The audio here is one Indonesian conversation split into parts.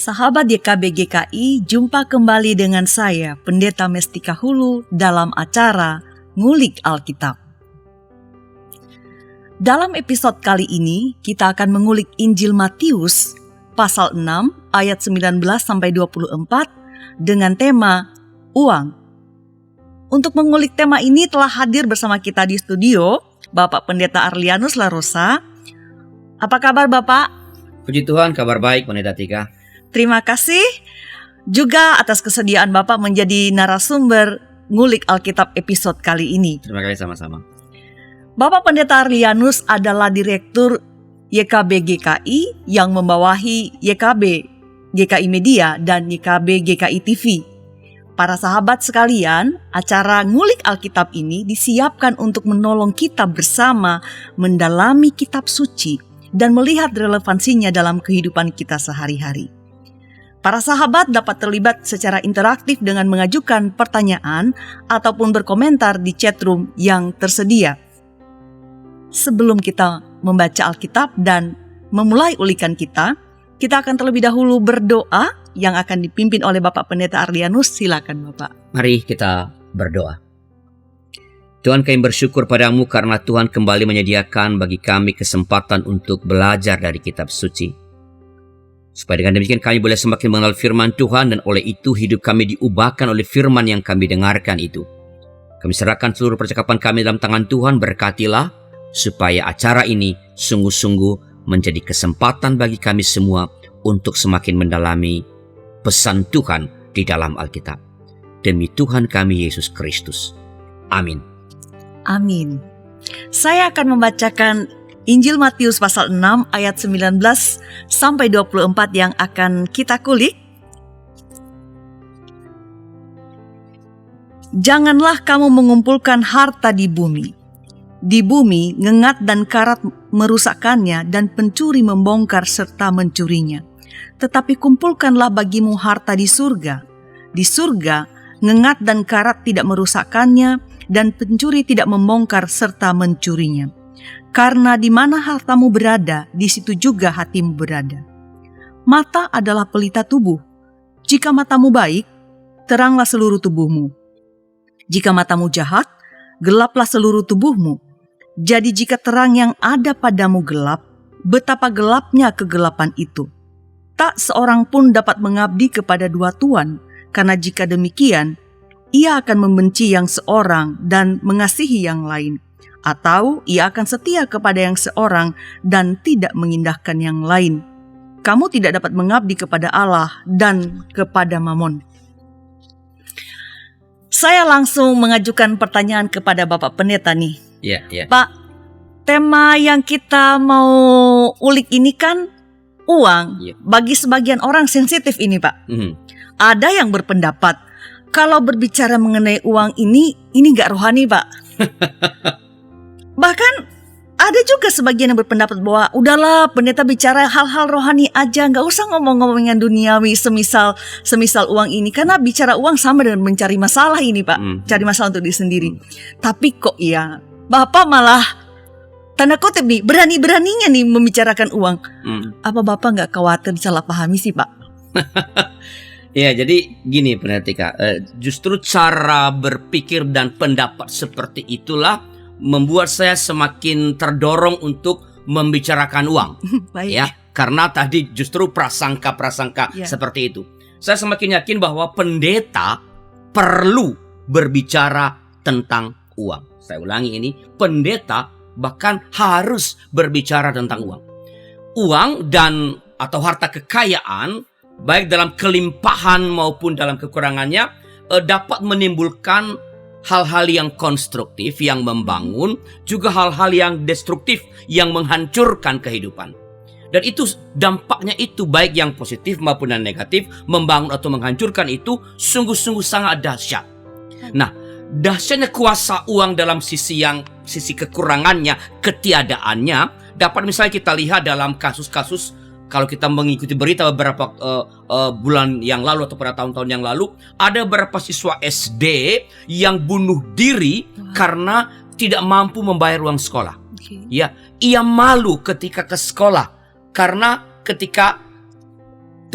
Sahabat YKB GKI, jumpa kembali dengan saya, Pendeta Mestika Hulu, dalam acara Ngulik Alkitab. Dalam episode kali ini, kita akan mengulik Injil Matius, pasal 6, ayat 19-24, dengan tema Uang. Untuk mengulik tema ini telah hadir bersama kita di studio, Bapak Pendeta Arlianus Larosa. Apa kabar Bapak? Puji Tuhan, kabar baik Pendeta Tika. Terima kasih juga atas kesediaan Bapak menjadi narasumber Ngulik Alkitab episode kali ini. Terima kasih sama-sama. Bapak Pendeta Arlianus adalah Direktur YKB GKI yang membawahi YKB GKI Media dan YKB GKI TV. Para sahabat sekalian, acara Ngulik Alkitab ini disiapkan untuk menolong kita bersama mendalami kitab suci dan melihat relevansinya dalam kehidupan kita sehari-hari. Para sahabat dapat terlibat secara interaktif dengan mengajukan pertanyaan ataupun berkomentar di chatroom yang tersedia. Sebelum kita membaca Alkitab dan memulai ulikan kita akan terlebih dahulu berdoa yang akan dipimpin oleh Bapak Pendeta Arlianus. Silakan Bapak. Mari kita berdoa. Tuhan, kami bersyukur padamu karena Tuhan kembali menyediakan bagi kami kesempatan untuk belajar dari kitab suci. Supaya dengan demikian kami boleh semakin mengenal firman Tuhan dan oleh itu hidup kami diubahkan oleh firman yang kami dengarkan itu. Kami serahkan seluruh percakapan kami dalam tangan Tuhan, berkatilah supaya acara ini sungguh-sungguh menjadi kesempatan bagi kami semua untuk semakin mendalami pesan Tuhan di dalam Alkitab. Demi Tuhan kami Yesus Kristus. Amin. Amin. Saya akan membacakan Injil Matius pasal 6 ayat 19-24 yang akan kita kulik. Janganlah kamu mengumpulkan harta di bumi. Di bumi ngengat dan karat merusakkannya dan pencuri membongkar serta mencurinya. Tetapi kumpulkanlah bagimu harta di surga. Di surga ngengat dan karat tidak merusakkannya dan pencuri tidak membongkar serta mencurinya. Karena di mana hartamu berada, di situ juga hatimu berada. Mata adalah pelita tubuh. Jika matamu baik, teranglah seluruh tubuhmu. Jika matamu jahat, gelaplah seluruh tubuhmu. Jadi jika terang yang ada padamu gelap, betapa gelapnya kegelapan itu. Tak seorang pun dapat mengabdi kepada dua tuan, karena jika demikian, ia akan membenci yang seorang dan mengasihi yang lain. Atau ia akan setia kepada yang seorang dan tidak mengindahkan yang lain. Kamu tidak dapat mengabdi kepada Allah dan kepada Mamon. Saya langsung mengajukan pertanyaan kepada Bapak Pendeta nih. Iya. Pak, tema yang kita mau ulik ini kan uang. Ya. Bagi sebagian orang sensitif ini Pak. Ada yang berpendapat kalau berbicara mengenai uang ini gak rohani Pak. Bahkan ada juga sebagian yang berpendapat bahwa udahlah pendeta bicara hal-hal rohani aja, gak usah ngomong-ngomongin duniawi semisal uang ini. Karena bicara uang sama dengan mencari masalah ini Pak, cari masalah untuk diri sendiri. Tapi kok ya Bapak malah tanda kutip nih berani-beraninya nih membicarakan uang. Apa Bapak gak khawatir salah pahami sih Pak? Ya, jadi gini Pendeta Tika, justru cara berpikir dan pendapat seperti itulah membuat saya semakin terdorong untuk membicarakan uang. Baik. Ya, karena tadi justru prasangka seperti itu. Saya semakin yakin bahwa pendeta perlu berbicara tentang uang. Saya ulangi ini, pendeta bahkan harus berbicara tentang uang. Uang dan atau harta kekayaan, baik dalam kelimpahan maupun dalam kekurangannya, dapat menimbulkan hal-hal yang konstruktif, yang membangun, juga hal-hal yang destruktif, yang menghancurkan kehidupan. Dan itu dampaknya itu baik yang positif maupun yang negatif, membangun atau menghancurkan itu sungguh-sungguh sangat dahsyat. Nah, dahsyatnya kuasa uang dalam sisi kekurangannya, ketiadaannya, dapat misalnya kita lihat dalam kasus-kasus. Kalau kita mengikuti berita beberapa bulan yang lalu atau pada tahun-tahun yang lalu, ada beberapa siswa SD yang bunuh diri karena tidak mampu membayar uang sekolah. Ya, ia malu ketika ke sekolah karena ketika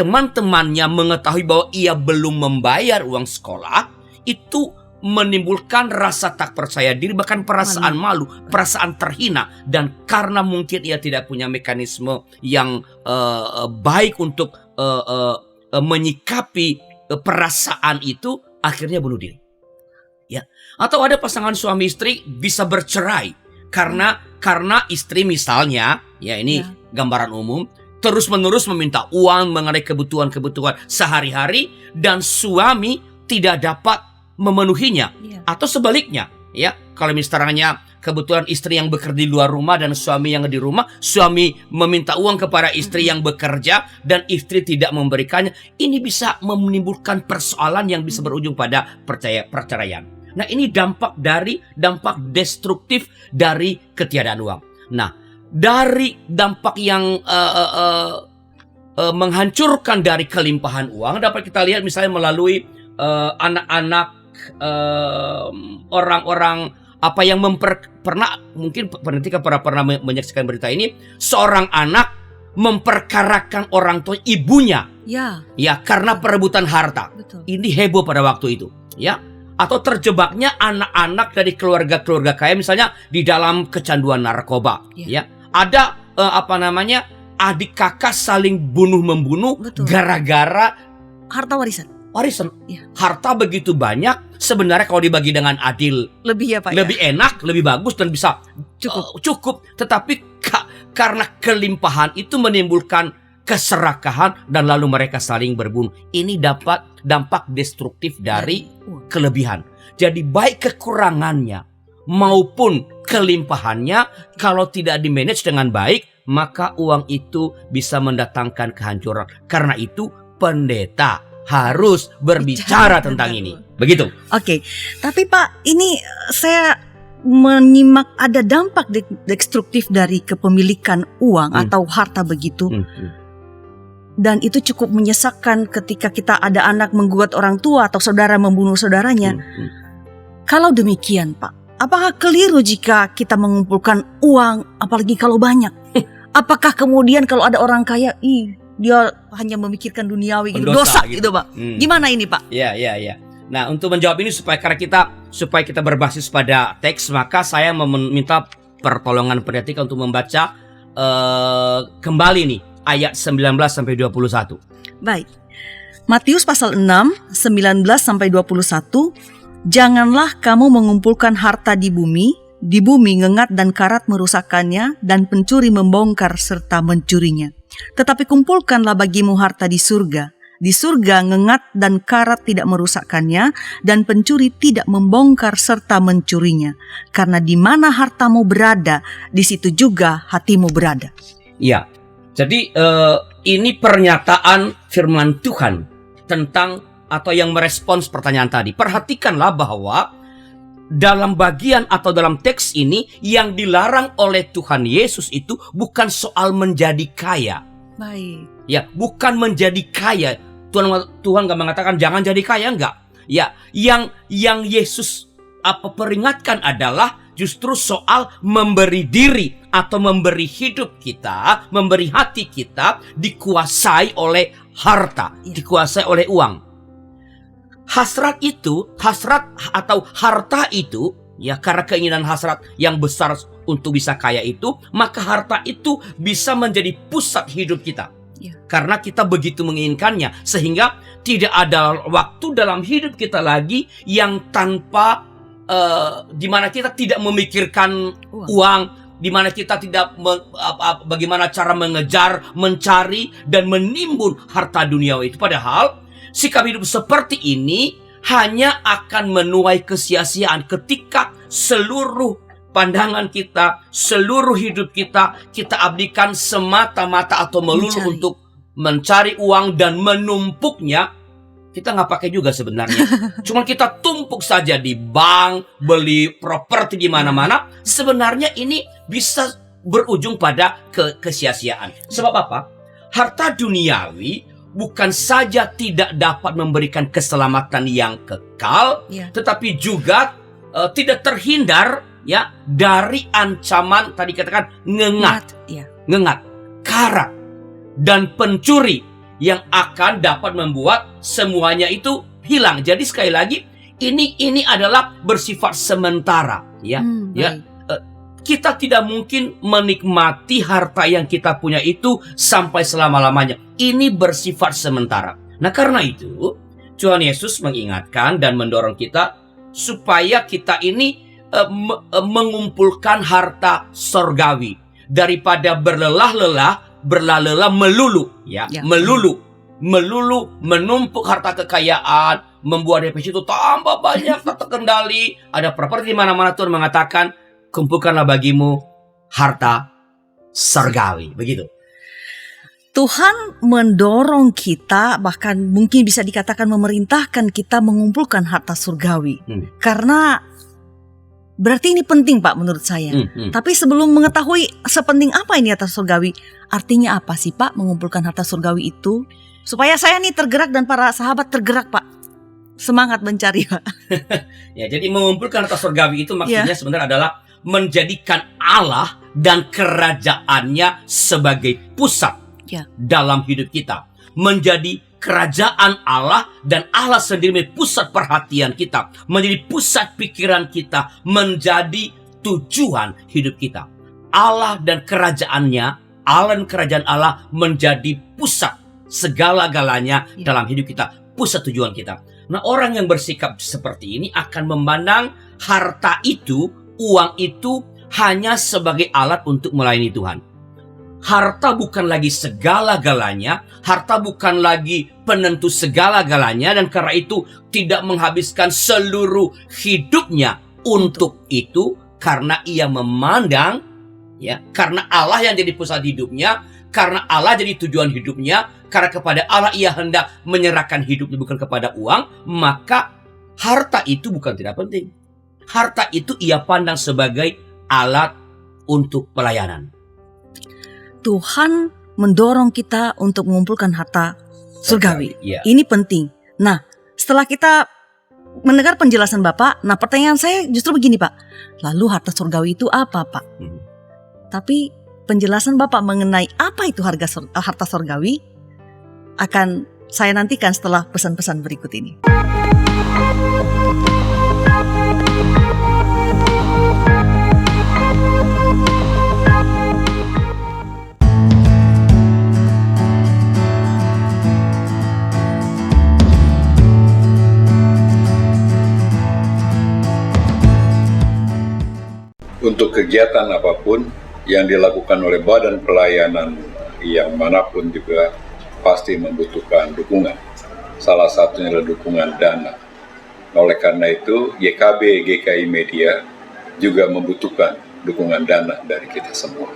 teman-temannya mengetahui bahwa ia belum membayar uang sekolah, itu menimbulkan rasa tak percaya diri, bahkan perasaan malu, perasaan terhina. Dan karena mungkin ia tidak punya mekanisme yang baik untuk menyikapi perasaan itu, akhirnya bunuh diri. Ya. Atau ada pasangan suami istri bisa bercerai karena istri misalnya, ya ini gambaran umum, terus-menerus meminta uang mengenai kebutuhan-kebutuhan sehari-hari dan suami tidak dapat memenuhinya. Atau sebaliknya, ya, kalau misalnya kebetulan istri yang bekerja di luar rumah dan suami yang di rumah, suami meminta uang kepada istri yang bekerja dan istri tidak memberikannya, ini bisa menimbulkan persoalan yang bisa berujung pada perceraian. Nah, ini dampak destruktif dari ketiadaan uang. Nah, dari dampak yang menghancurkan dari kelimpahan uang dapat kita lihat misalnya melalui anak-anak, orang-orang apa yang pernah mungkin ketika pernah menyaksikan berita ini, seorang anak memperkarakan orang tua ibunya, ya karena perebutan harta. Betul. Ini heboh pada waktu itu, ya. Atau terjebaknya anak-anak dari keluarga-keluarga kaya misalnya di dalam kecanduan narkoba, ya. Ada adik kakak saling bunuh-membunuh gara-gara harta warisan. Harta begitu banyak, sebenarnya kalau dibagi dengan adil lebih enak, lebih bagus dan bisa cukup. Tetapi karena kelimpahan itu menimbulkan keserakahan dan lalu mereka saling berbunuh. Ini dampak destruktif dari kelebihan. Jadi baik kekurangannya maupun kelimpahannya, kalau tidak dimanage dengan baik, maka uang itu bisa mendatangkan kehancuran. Karena itu pendeta harus berbicara tentang ini. Begitu. Oke. Tapi Pak, ini saya menyimak ada dampak destruktif dari kepemilikan uang atau harta begitu. Dan itu cukup menyesakkan ketika kita ada anak menggugat orang tua atau saudara membunuh saudaranya. Kalau demikian Pak, apakah keliru jika kita mengumpulkan uang apalagi kalau banyak? Apakah kemudian kalau ada orang kaya, dia hanya memikirkan duniawi gitu, dosa gitu Pak. Gimana ini Pak? Ya. Nah, untuk menjawab ini supaya kita berbasis pada teks, maka saya meminta pertolongan pendeta untuk membaca kembali nih ayat 19 sampai 21. Baik. Matius pasal 6 19 sampai 21. Janganlah kamu mengumpulkan harta di bumi ngengat dan karat merusakkannya dan pencuri membongkar serta mencurinya. Tetapi kumpulkanlah bagimu harta di surga. Di surga ngengat dan karat tidak merusakkannya dan pencuri tidak membongkar serta mencurinya. Karena di mana hartamu berada, di situ juga hatimu berada. Ya, jadi ini pernyataan firman Tuhan tentang atau yang merespons pertanyaan tadi. Perhatikanlah bahwa dalam bagian atau dalam teks ini yang dilarang oleh Tuhan Yesus itu bukan soal menjadi kaya. Baik. Ya, bukan menjadi kaya. Tuhan nggak mengatakan jangan jadi kaya, enggak. Ya, yang Yesus peringatkan adalah justru soal memberi diri atau memberi hidup kita, memberi hati kita dikuasai oleh harta, dikuasai oleh uang. Hasrat atau harta itu, ya karena keinginan hasrat yang besar untuk bisa kaya itu, maka harta itu bisa menjadi pusat hidup kita. Karena kita begitu menginginkannya, sehingga tidak ada waktu dalam hidup kita lagi yang tanpa di mana kita tidak memikirkan uang, di mana kita tidak bagaimana cara mengejar, mencari dan menimbun harta duniawi itu. Padahal sikap hidup seperti ini hanya akan menuai kesia-siaan ketika seluruh pandangan kita, seluruh hidup kita abdikan semata-mata atau melulu untuk mencari uang dan menumpuknya. Kita nggak pakai juga sebenarnya. Cuma kita tumpuk saja di bank, beli properti di mana-mana. Sebenarnya ini bisa berujung pada kesia-siaan. Sebab apa? Harta duniawi bukan saja tidak dapat memberikan keselamatan yang kekal, tetapi juga tidak terhindar ya dari ancaman tadi katakan ngengat, karat dan pencuri yang akan dapat membuat semuanya itu hilang. Jadi sekali lagi ini adalah bersifat sementara, ya. Kita tidak mungkin menikmati harta yang kita punya itu sampai selama-lamanya. Ini bersifat sementara. Nah, karena itu Tuhan Yesus mengingatkan dan mendorong kita supaya kita ini mengumpulkan harta sorgawi daripada berlelah-lelah melulu, melulu menumpuk harta kekayaan, membuat depresi itu tambah banyak, tak terkendali, ada properti di mana-mana. Tuhan mengatakan, kumpulkanlah bagimu harta sorgawi, begitu. Tuhan mendorong kita, bahkan mungkin bisa dikatakan memerintahkan kita mengumpulkan harta surgawi. Karena berarti ini penting, Pak, menurut saya. Tapi sebelum mengetahui sepenting apa ini harta surgawi, artinya apa sih, Pak, mengumpulkan harta surgawi itu? Supaya saya nih tergerak dan para sahabat tergerak, Pak. Semangat mencari, Pak. Ya, jadi mengumpulkan harta surgawi itu maksudnya sebenarnya adalah menjadikan Allah dan kerajaannya sebagai pusat dalam hidup kita. Menjadi kerajaan Allah dan Allah sendiri menjadi pusat perhatian kita, menjadi pusat pikiran kita, menjadi tujuan hidup kita. Allah dan kerajaannya, Allah dan kerajaan Allah menjadi pusat segala-galanya dalam hidup kita, pusat tujuan kita. Nah, orang yang bersikap seperti ini akan memandang harta itu, uang itu hanya sebagai alat untuk melayani Tuhan. Harta bukan lagi segala-galanya, harta bukan lagi penentu segala-galanya, dan karena itu tidak menghabiskan seluruh hidupnya untuk itu, karena ia memandang, karena Allah yang jadi pusat hidupnya, karena Allah jadi tujuan hidupnya, karena kepada Allah ia hendak menyerahkan hidupnya bukan kepada uang, maka harta itu bukan tidak penting. Harta itu ia pandang sebagai alat untuk pelayanan. Tuhan mendorong kita untuk mengumpulkan harta surgawi. Ini penting. Nah, setelah kita mendengar penjelasan Bapak, nah pertanyaan saya justru begini, Pak. Lalu harta surgawi itu apa, Pak? Tapi penjelasan Bapak mengenai apa itu harta surgawi akan saya nantikan setelah pesan-pesan berikut ini. Untuk kegiatan apapun yang dilakukan oleh badan pelayanan yang manapun juga pasti membutuhkan dukungan. Salah satunya adalah dukungan dana. Oleh karena itu, GKB GKI Media juga membutuhkan dukungan dana dari kita semua.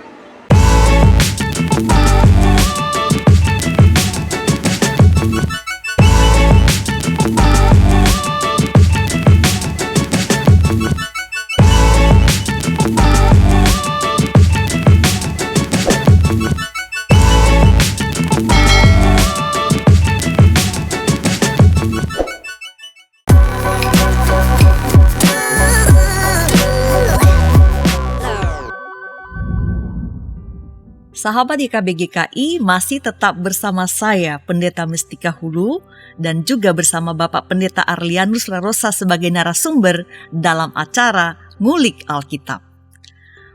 Sahabat YKB GKI masih tetap bersama saya, Pendeta Mestika Hulu, dan juga bersama Bapak Pendeta Arlianus Larosa sebagai narasumber dalam acara Ngulik Alkitab.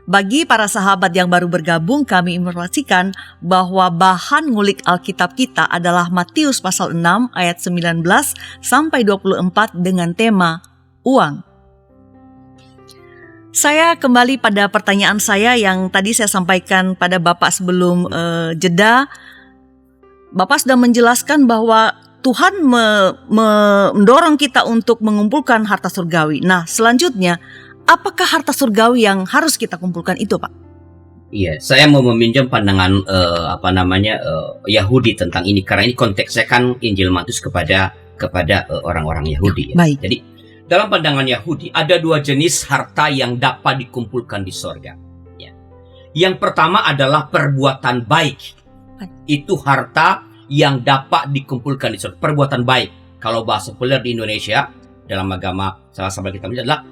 Bagi para sahabat yang baru bergabung, kami informasikan bahwa bahan ngulik Alkitab kita adalah Matius pasal 6 ayat 19 sampai 24 dengan tema uang. Saya kembali pada pertanyaan saya yang tadi saya sampaikan pada Bapak sebelum jeda. Bapak sudah menjelaskan bahwa Tuhan mendorong kita untuk mengumpulkan harta surgawi. Nah, selanjutnya, apakah harta surgawi yang harus kita kumpulkan itu, Pak? Iya, saya mau meminjam pandangan Yahudi tentang ini, karena ini konteksnya kan Injil Matius kepada orang-orang Yahudi. Baik. Jadi dalam pandangan Yahudi ada dua jenis harta yang dapat dikumpulkan di sorga. Yang pertama adalah perbuatan baik. Itu harta yang dapat dikumpulkan di sorga. Perbuatan baik. Kalau bahasa populer di Indonesia dalam agama sama-sama kita adalah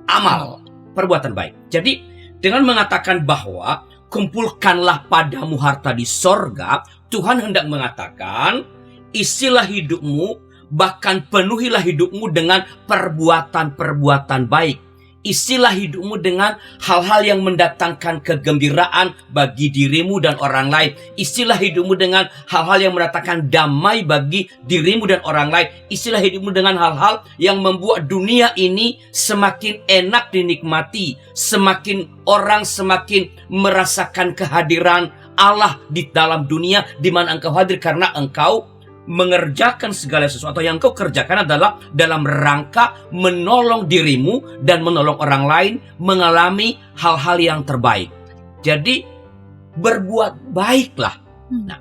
amal, perbuatan baik. Jadi dengan mengatakan bahwa kumpulkanlah padamu harta di sorga, Tuhan hendak mengatakan, isilah hidupmu, bahkan penuhilah hidupmu dengan perbuatan-perbuatan baik. Isilah hidupmu dengan hal-hal yang mendatangkan kegembiraan bagi dirimu dan orang lain. Isilah hidupmu dengan hal-hal yang mendatangkan damai bagi dirimu dan orang lain. Isilah hidupmu dengan hal-hal yang membuat dunia ini semakin enak dinikmati. Semakin orang semakin merasakan kehadiran Allah di dalam dunia di mana engkau hadir, karena engkau mengerjakan segala sesuatu yang kau kerjakan adalah dalam rangka menolong dirimu dan menolong orang lain mengalami hal-hal yang terbaik. Jadi berbuat baiklah. Nah,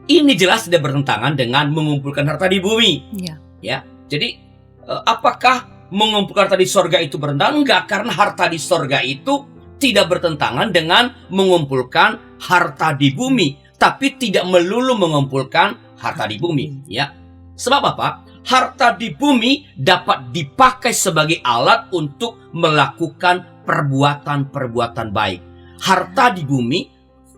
ini jelas tidak bertentangan dengan mengumpulkan harta di bumi. Ya. Jadi apakah mengumpulkan harta di sorga itu bertentangan? Enggak, karena harta di sorga itu tidak bertentangan dengan mengumpulkan harta di bumi, tapi tidak melulu mengumpulkan harta di bumi, ya. Sebab apa? Harta di bumi dapat dipakai sebagai alat untuk melakukan perbuatan-perbuatan baik. Harta di bumi,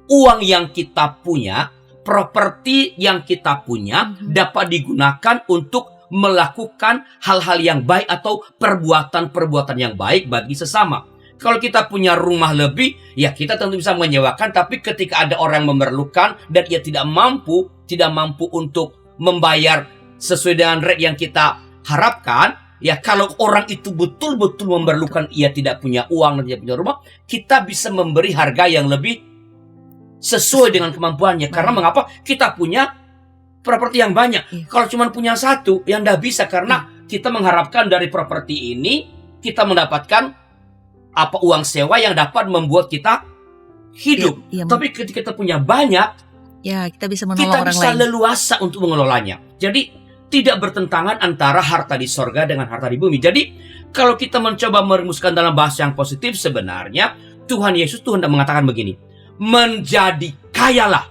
uang yang kita punya, properti yang kita punya dapat digunakan untuk melakukan hal-hal yang baik atau perbuatan-perbuatan yang baik bagi sesama. Kalau kita punya rumah lebih, ya kita tentu bisa menyewakan. Tapi ketika ada orang yang memerlukan dan ia tidak mampu untuk membayar sesuai dengan rate yang kita harapkan, ya kalau orang itu betul-betul memerlukan, ia tidak punya uang dan tidak punya rumah, kita bisa memberi harga yang lebih sesuai dengan kemampuannya. Karena mengapa? Kita punya properti yang banyak. Kalau cuma punya satu, yang tidak bisa, karena kita mengharapkan dari properti ini kita mendapatkan uang sewa yang dapat membuat kita hidup. Tapi ketika kita punya banyak, ya kita bisa menolong kita orang bisa lain. leluasa untuk mengelolanya. Jadi tidak bertentangan antara harta di sorga dengan harta di bumi. Jadi kalau kita mencoba merumuskan dalam bahasa yang positif, sebenarnya Tuhan Yesus tuh hendak mengatakan begini: menjadi kayalah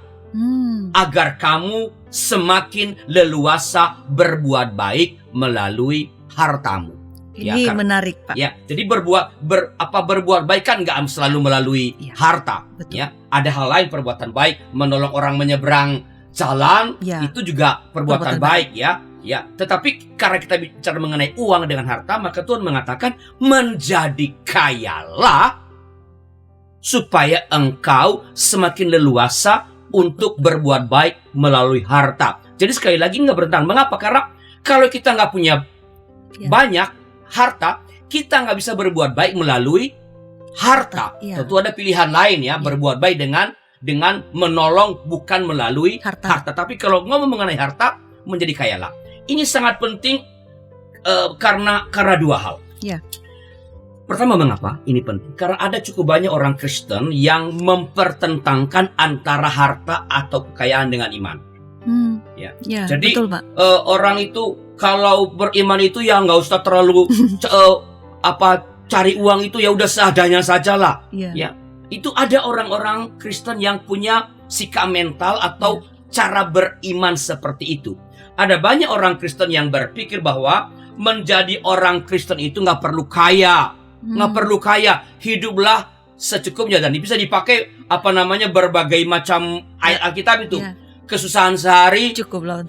agar kamu semakin leluasa berbuat baik melalui hartamu. Ini menarik, Pak. Ya, jadi berbuat baik kan nggak selalu melalui harta. Betul. Ya, ada hal lain perbuatan baik, menolong orang menyeberang jalan, itu juga perbuatan baik, ya. Ya, tetapi karena kita bicara mengenai uang dengan harta, maka Tuhan mengatakan menjadi kayalah supaya engkau semakin leluasa untuk berbuat baik melalui harta. Jadi sekali lagi nggak bertentangan. Mengapa? Karena kalau kita nggak punya banyak harta, kita nggak bisa berbuat baik melalui harta. Tentu ada pilihan lain, ya. Berbuat baik dengan menolong, bukan melalui harta. Tapi kalau ngomong mengenai harta, menjadi kayalah. Ini sangat penting karena dua hal. Pertama, mengapa ini penting? Karena ada cukup banyak orang Kristen yang mempertentangkan antara harta atau kekayaan dengan iman. Jadi betul, Pak. Orang itu kalau beriman itu ya nggak usah terlalu cari uang itu, ya udah seadanya sajalah. Ya, itu ada orang-orang Kristen yang punya sikap mental atau cara beriman seperti itu. Ada banyak orang Kristen yang berpikir bahwa menjadi orang Kristen itu nggak perlu kaya, hiduplah secukupnya, dan bisa dipakai berbagai macam ayat Alkitab itu. Kesusahan sehari cukuplah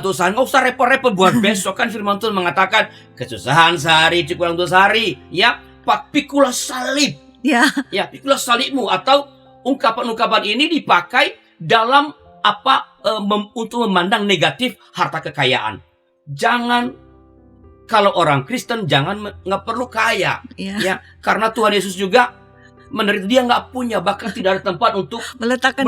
untuk sehari. Nggak usah repot-repot buat besok, kan firman Tuhan mengatakan kesusahan sehari cukuplah untuk sehari. Ya, pikulah salib. Ya, pikulah salibmu. Atau ungkapan-ungkapan ini dipakai dalam untuk memandang negatif harta kekayaan. Kalau orang Kristen nggak perlu kaya. Ya, karena Tuhan Yesus juga menderita, dia nggak punya, bahkan tidak ada tempat untuk meletakkan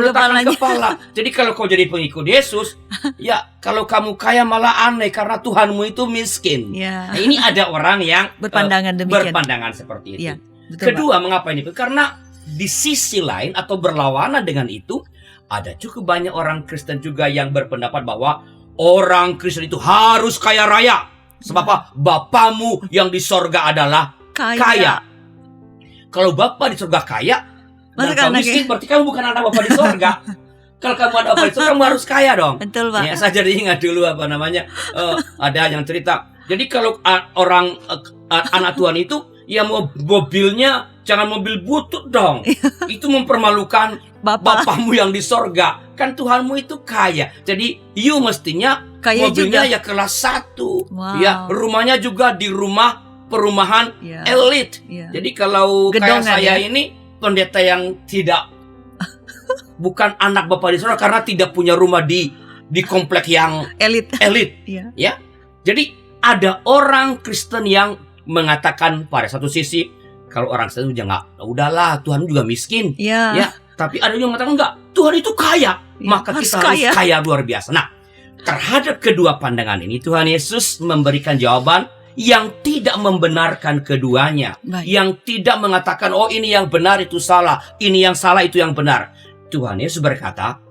kepala. Jadi kalau kau jadi pengikut Yesus, ya kalau kamu kaya malah aneh karena Tuhanmu itu miskin. Nah, ini ada orang yang berpandangan seperti itu. Kedua, mengapa ini? Karena di sisi lain atau berlawanan dengan itu, ada cukup banyak orang Kristen juga yang berpendapat bahwa orang Kristen itu harus kaya raya. Sebab apa? Bapamu yang di sorga adalah kaya. Kalau Bapa di surga kaya, dan kamu miskin, berarti kamu bukan anak Bapa di surga. Kalau kamu anak Bapa di surga, kamu harus kaya dong. Betul, Pak. Ya, saya jadi ingat dulu ada yang cerita. Jadi kalau anak Tuhan itu, Ya mobilnya jangan mobil butut dong. Itu mempermalukan Bapamu yang di sorga. Kan Tuhanmu itu kaya. Jadi you mestinya kaya mobilnya juga. ya kelas 1. Wow. Ya, rumahnya juga di perumahan elit. Jadi kalau Gedongan, kayak saya ini pendeta yang tidak bukan anak Bapak di sorga karena tidak punya rumah di komplek yang elit. Ya. Jadi ada orang Kristen yang mengatakan pada satu sisi kalau orang Kristen udahlah Tuhan juga miskin. Ya. Tapi ada yang mengatakan enggak, Tuhan itu kaya. Maka kita harus kaya luar biasa. Nah, terhadap kedua pandangan ini Tuhan Yesus memberikan jawaban yang tidak membenarkan keduanya. Yang tidak mengatakan oh ini yang benar itu salah, ini yang salah itu yang benar. Tuhan Yesus berkata,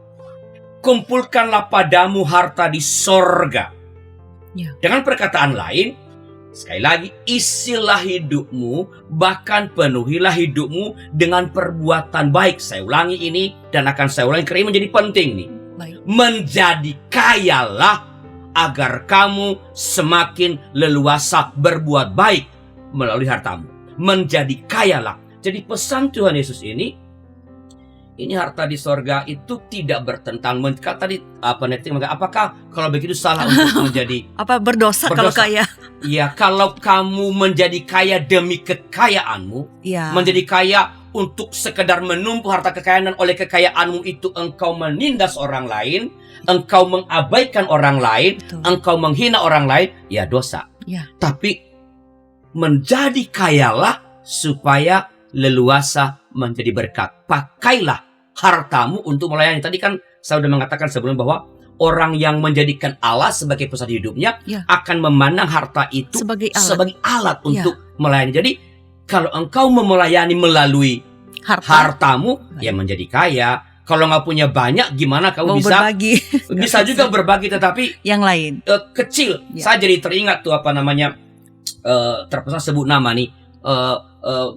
kumpulkanlah padamu harta di sorga. Dengan perkataan lain, sekali lagi, isilah hidupmu, bahkan penuhilah hidupmu dengan perbuatan baik. Saya ulangi ini dan akan saya ulangi karena ini menjadi penting nih. Menjadi kayalah agar kamu semakin leluasa berbuat baik melalui hartamu. Menjadi kayalah. Jadi pesan Tuhan Yesus ini harta di sorga itu tidak bertentang. Tadi apakah kalau begitu salah untuk menjadi berdosa kalau kaya? Ya, kalau kamu menjadi kaya demi kekayaanmu, menjadi kaya untuk sekedar menumpuk harta kekayaan dan oleh kekayaanmu itu engkau menindas orang lain, engkau mengabaikan orang lain, engkau menghina orang lain, ya dosa. Tapi menjadi kayalah supaya leluasa menjadi berkat. Pakailah hartamu untuk melayani. Tadi kan saya sudah mengatakan sebelum bahwa orang yang menjadikan Allah sebagai pusat hidupnya akan memandang harta itu sebagai alat untuk melayani. Jadi kalau engkau melayani melalui hartamu, ya menjadi kaya. Kalau nggak punya banyak, gimana kamu bisa berbagi? Bisa juga berbagi, tetapi yang lain kecil. Saya jadi teringat tuh terpaksa sebut nama nih.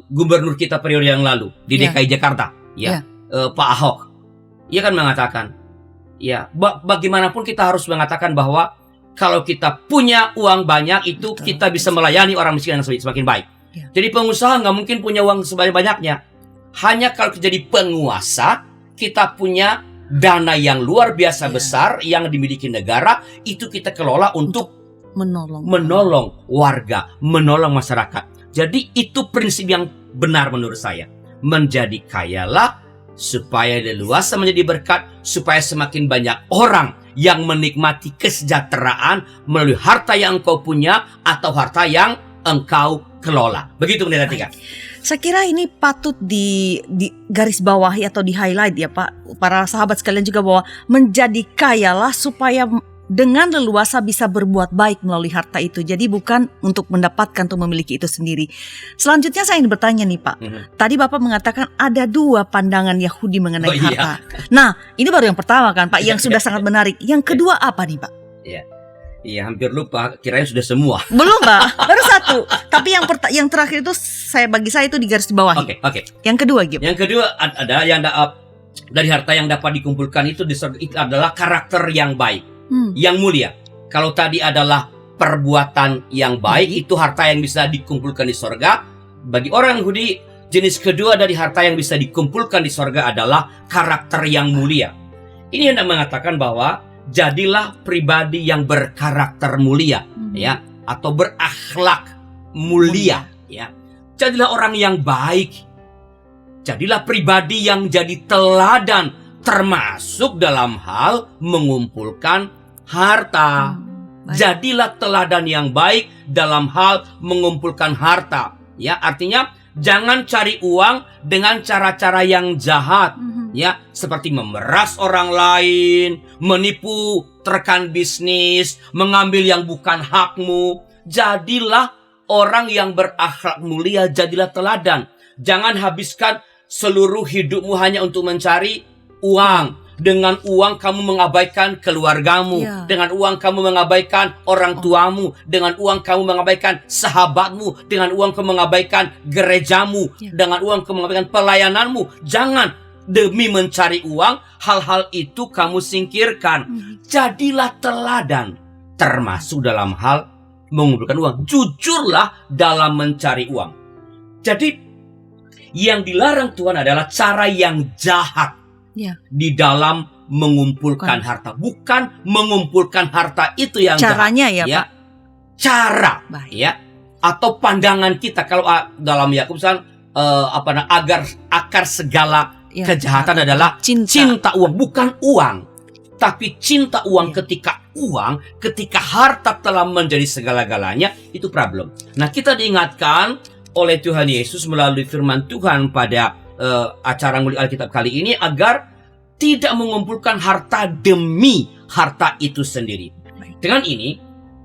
Gubernur kita periode yang lalu di DKI Jakarta, Pak Ahok, ia kan mengatakan, bagaimanapun kita harus mengatakan bahwa kalau kita punya uang banyak itu kita bisa melayani orang miskin yang semakin baik. Jadi pengusaha nggak mungkin punya uang sebanyak-banyaknya. Hanya kalau jadi penguasa kita punya dana yang luar biasa besar yang dimiliki negara, itu kita kelola untuk menolong warga, menolong masyarakat. Jadi itu prinsip yang benar menurut saya. Menjadi kayalah supaya leluasa menjadi berkat, supaya semakin banyak orang yang menikmati kesejahteraan melalui harta yang engkau punya atau harta yang engkau kelola. Begitu Pendeta Tika. Saya kira ini patut di garis bawahi atau di highlight ya Pak, para sahabat sekalian juga, bahwa menjadi kayalah supaya dengan leluasa bisa berbuat baik melalui harta itu. Jadi bukan untuk mendapatkan, untuk memiliki itu sendiri. Selanjutnya saya ingin bertanya nih Pak. Tadi Bapak mengatakan ada 2 pandangan Yahudi mengenai harta. Nah, ini baru yang pertama kan Pak, yang sudah sangat menarik. Yang kedua apa nih Pak? Iya, hampir lupa. Kirain sudah semua. Belum Pak, baru 1. Tapi yang terakhir itu bagi saya itu di garis bawahi. Oke. Yang kedua gimana? Yang kedua ada yang dari harta yang dapat dikumpulkan itu adalah karakter yang baik. Yang mulia. Kalau tadi adalah perbuatan yang baik, itu harta yang bisa dikumpulkan di sorga. Bagi orang Yahudi, jenis kedua dari harta yang bisa dikumpulkan di sorga adalah karakter yang mulia. Ini hendak mengatakan bahwa jadilah pribadi yang berkarakter mulia, atau berakhlak mulia, Jadilah orang yang baik. Jadilah pribadi yang jadi teladan, termasuk dalam hal mengumpulkan harta. Jadilah teladan yang baik dalam hal mengumpulkan harta. Artinya jangan cari uang dengan cara-cara yang jahat. Seperti memeras orang lain, menipu rekan bisnis, mengambil yang bukan hakmu. Jadilah orang yang berakhlak mulia, jadilah teladan. Jangan habiskan seluruh hidupmu hanya untuk mencari uang. Dengan uang kamu mengabaikan keluargamu. Dengan uang kamu mengabaikan orang tuamu. Dengan uang kamu mengabaikan sahabatmu. Dengan uang kamu mengabaikan gerejamu. Dengan uang kamu mengabaikan pelayananmu. Jangan demi mencari uang hal-hal itu kamu singkirkan. Jadilah teladan, termasuk dalam hal mengumpulkan uang. Jujurlah dalam mencari uang. Jadi yang dilarang Tuhan adalah cara yang jahat Ya. di dalam mengumpulkan harta. Bukan mengumpulkan harta itu yang Caranya jahat. ya, Pak. Cara, Baik. ya, atau pandangan kita. Kalau dalam Yakub agar akar segala Ya, kejahatan adalah cinta uang, bukan uang. Tapi cinta uang, Ya. ketika harta telah menjadi segala-galanya, itu problem. Nah, kita diingatkan oleh Tuhan Yesus melalui firman Tuhan pada acara ngulik Alkitab kali ini agar tidak mengumpulkan harta demi harta itu sendiri. Dengan ini,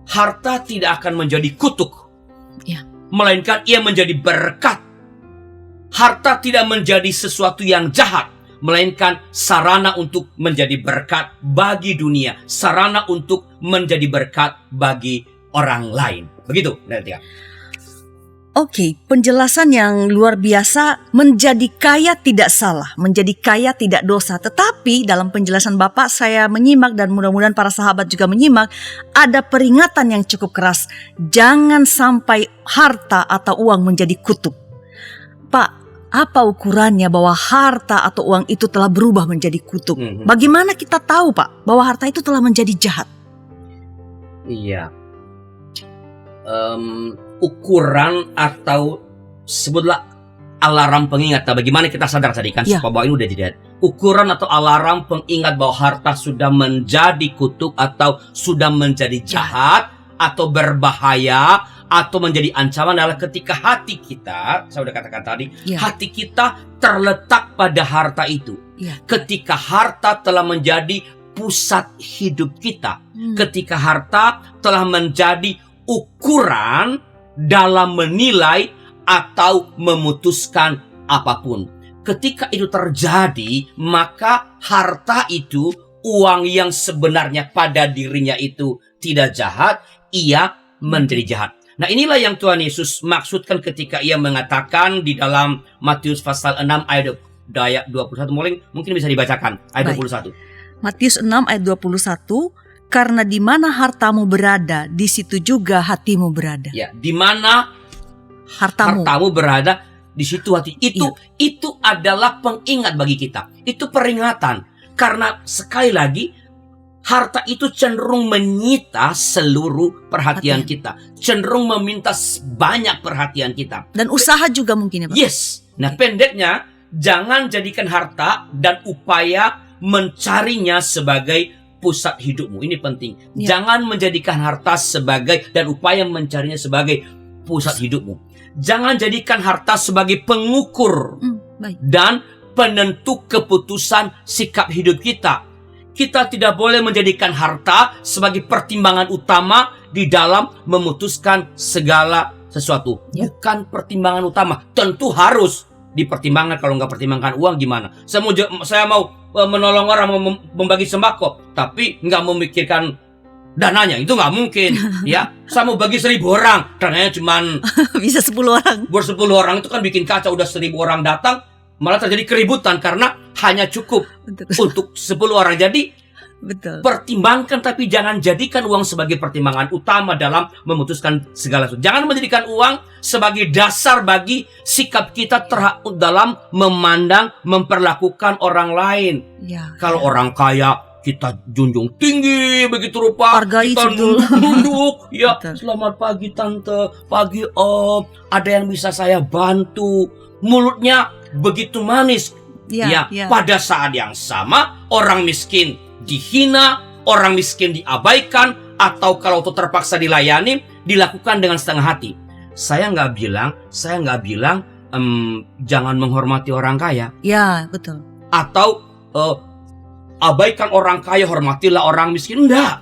harta tidak akan menjadi kutuk, Ya. melainkan ia menjadi berkat. Harta tidak menjadi sesuatu yang jahat, melainkan sarana untuk menjadi berkat bagi dunia, sarana untuk menjadi berkat bagi orang lain. Begitu, Nadia. Oke, penjelasan yang luar biasa. Menjadi kaya tidak salah, menjadi kaya tidak dosa. Tetapi dalam penjelasan Bapak saya menyimak, dan mudah-mudahan para sahabat juga menyimak, ada peringatan yang cukup keras. Jangan sampai harta atau uang menjadi kutuk. Pak, apa ukurannya bahwa harta atau uang itu telah berubah menjadi kutuk? Bagaimana kita tahu, Pak, bahwa harta itu telah menjadi jahat? Iya. Ukuran atau sebutlah alarm pengingat. Nah, bagaimana kita sadar tadi kan bahwa ini udah jadi ukuran atau alarm pengingat bahwa harta sudah menjadi kutuk atau sudah menjadi jahat atau berbahaya atau menjadi ancaman adalah ketika hati kita, saya udah katakan tadi, hati kita terletak pada harta itu. Ketika harta telah menjadi pusat hidup kita, ketika harta telah menjadi ukuran dalam menilai atau memutuskan apapun. Ketika itu terjadi, maka harta itu, uang yang sebenarnya pada dirinya itu tidak jahat, ia menjadi jahat. Nah, inilah yang Tuhan Yesus maksudkan ketika ia mengatakan di dalam Matius pasal 6 ayat 21. Mungkin bisa dibacakan ayat 21. Matius 6 ayat 21. Karena di mana hartamu berada, di situ juga hatimu berada. Ya, di mana hartamu berada, di situ hati. Itu adalah pengingat bagi kita. Itu peringatan. Karena sekali lagi, harta itu cenderung menyita seluruh perhatian kita. Cenderung meminta banyak perhatian kita. Dan usaha juga mungkin ya, Pak? Yes. Nah, pendeknya, jangan jadikan harta dan upaya mencarinya sebagai pusat hidupmu. Ini penting. Jangan menjadikan harta sebagai dan upaya mencarinya sebagai pusat hidupmu. Jangan jadikan harta sebagai pengukur dan penentu keputusan sikap hidup kita. Kita tidak boleh menjadikan harta sebagai pertimbangan utama di dalam memutuskan segala sesuatu. Bukan pertimbangan utama. Tentu harus dipertimbangkan. Kalau nggak pertimbangkan uang gimana? Saya mau menolong orang, membagi sembako, tapi nggak memikirkan dananya, itu nggak mungkin. Ya, saya mau bagi 1.000 orang, dananya cuman bisa 10 orang. Buat 10 orang itu kan bikin kacau. Udah 1.000 orang datang, malah terjadi keributan karena hanya cukup untuk 10 orang. Jadi pertimbangkan, tapi jangan jadikan uang sebagai pertimbangan utama dalam memutuskan segala sesuatu. Jangan menjadikan uang sebagai dasar bagi sikap kita dalam memandang, memperlakukan orang lain. Kalau orang kaya, kita junjung tinggi begitu rupa, hargai, kita nunduk. Ya, selamat pagi tante, pagi om, ada yang bisa saya bantu. Mulutnya begitu manis. Pada saat yang sama orang miskin dihina, orang miskin diabaikan, atau kalau itu terpaksa dilayani, dilakukan dengan setengah hati. Saya nggak bilang jangan menghormati orang kaya. Ya, betul. Atau abaikan orang kaya, hormatilah orang miskin. Enggak.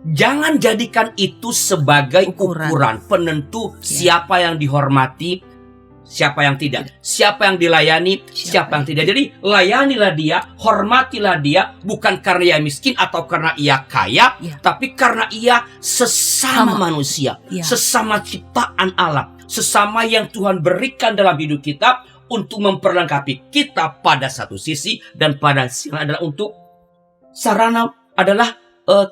Jangan jadikan itu sebagai ukuran penentu siapa yang dihormati, siapa yang tidak, siapa yang dilayani, siapa yang tidak. Jadi layanilah dia, hormatilah dia, bukan karena ia miskin atau karena ia kaya, tapi karena ia sesama manusia, sesama ciptaan Allah, sesama yang Tuhan berikan dalam hidup kita untuk memperlengkapi kita pada satu sisi, dan pada sisi lain adalah untuk sarana, adalah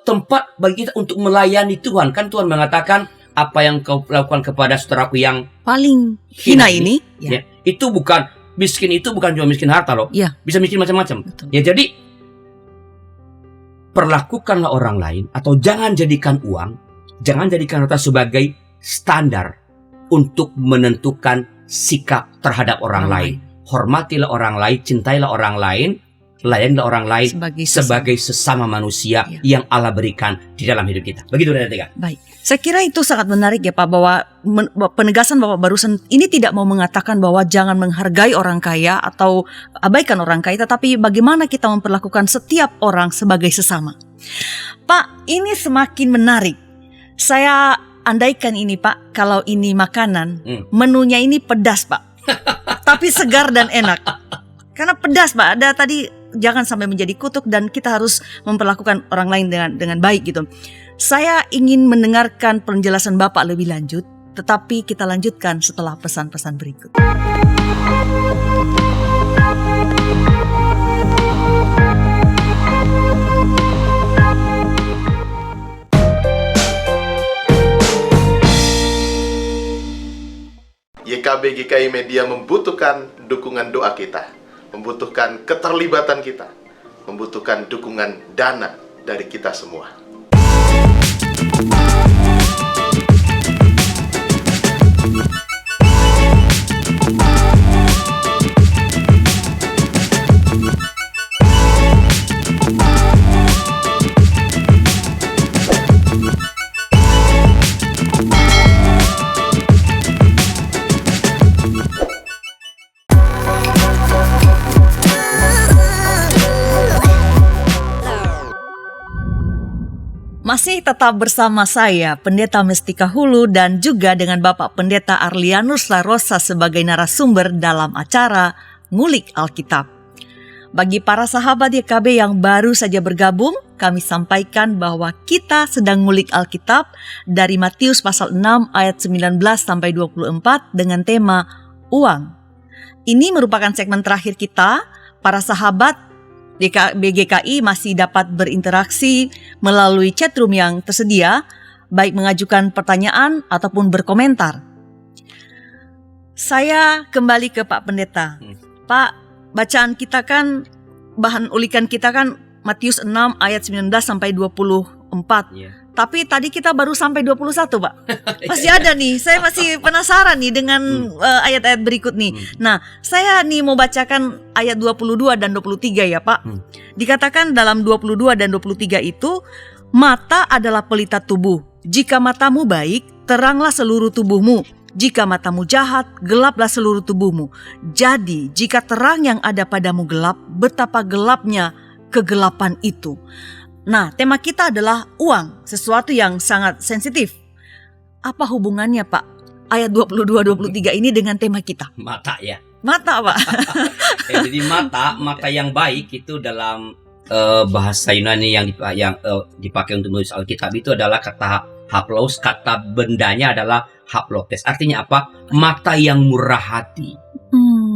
tempat bagi kita untuk melayani Tuhan. Kan Tuhan mengatakan apa yang kau lakukan kepada saudaraku yang paling hina ini, ya, itu bukan miskin, itu bukan cuma miskin harta loh, ya, bisa miskin macam-macam. betul. Ya, jadi perlakukanlah orang lain, atau jangan jadikan harta sebagai standar untuk menentukan sikap terhadap orang lain. Hormatilah orang lain, cintailah orang lain, layanilah orang lain sebagai sesama manusia yang Allah berikan di dalam hidup kita. Begitu, Tiga. Baik, saya kira itu sangat menarik ya Pak, bahwa penegasan Bapak barusan ini tidak mau mengatakan bahwa jangan menghargai orang kaya atau abaikan orang kaya, tetapi bagaimana kita memperlakukan setiap orang sebagai sesama. Pak, ini semakin menarik. Saya andaikan ini Pak, kalau ini makanan, menunya ini pedas Pak, tapi segar dan enak. Karena pedas Pak, ada tadi jangan sampai menjadi kutuk dan kita harus memperlakukan orang lain dengan baik gitu. Saya ingin mendengarkan penjelasan Bapak lebih lanjut, tetapi kita lanjutkan setelah pesan-pesan berikut. YKB GKI Media membutuhkan dukungan doa kita, membutuhkan keterlibatan kita, membutuhkan dukungan dana dari kita semua. Masih tetap bersama saya, Pendeta Mestika Hulu, dan juga dengan Bapak Pendeta Arlianus Larosa sebagai narasumber dalam acara Ngulik Alkitab. Bagi para sahabat YKB yang baru saja bergabung, kami sampaikan bahwa kita sedang ngulik Alkitab dari Matius pasal 6 ayat 19 sampai 24 dengan tema uang. Ini merupakan segmen terakhir kita. Para sahabat BGKI masih dapat berinteraksi melalui chatroom yang tersedia, baik mengajukan pertanyaan ataupun berkomentar. Saya kembali ke Pak Pendeta. Pak, bacaan kita kan, bahan ulikan kita kan Matius 6 ayat 19 sampai 24. Tapi tadi kita baru sampai 21 Pak. Masih ada nih, saya masih penasaran nih dengan ayat-ayat berikut nih. Nah, saya nih mau bacakan ayat 22 dan 23 ya Pak. Dikatakan dalam 22 dan 23 itu, mata adalah pelita tubuh. Jika matamu baik, teranglah seluruh tubuhmu. Jika matamu jahat, gelaplah seluruh tubuhmu. Jadi, jika terang yang ada padamu gelap, betapa gelapnya kegelapan itu. Nah, tema kita adalah uang, sesuatu yang sangat sensitif. Apa hubungannya Pak, ayat 22-23 ini dengan tema kita? Mata ya. Mata Pak. Jadi mata yang baik itu dalam bahasa Yunani yang dipakai untuk menulis Alkitab itu adalah kata haplos, kata bendanya adalah haplotes. Artinya apa? Mata yang murah hati.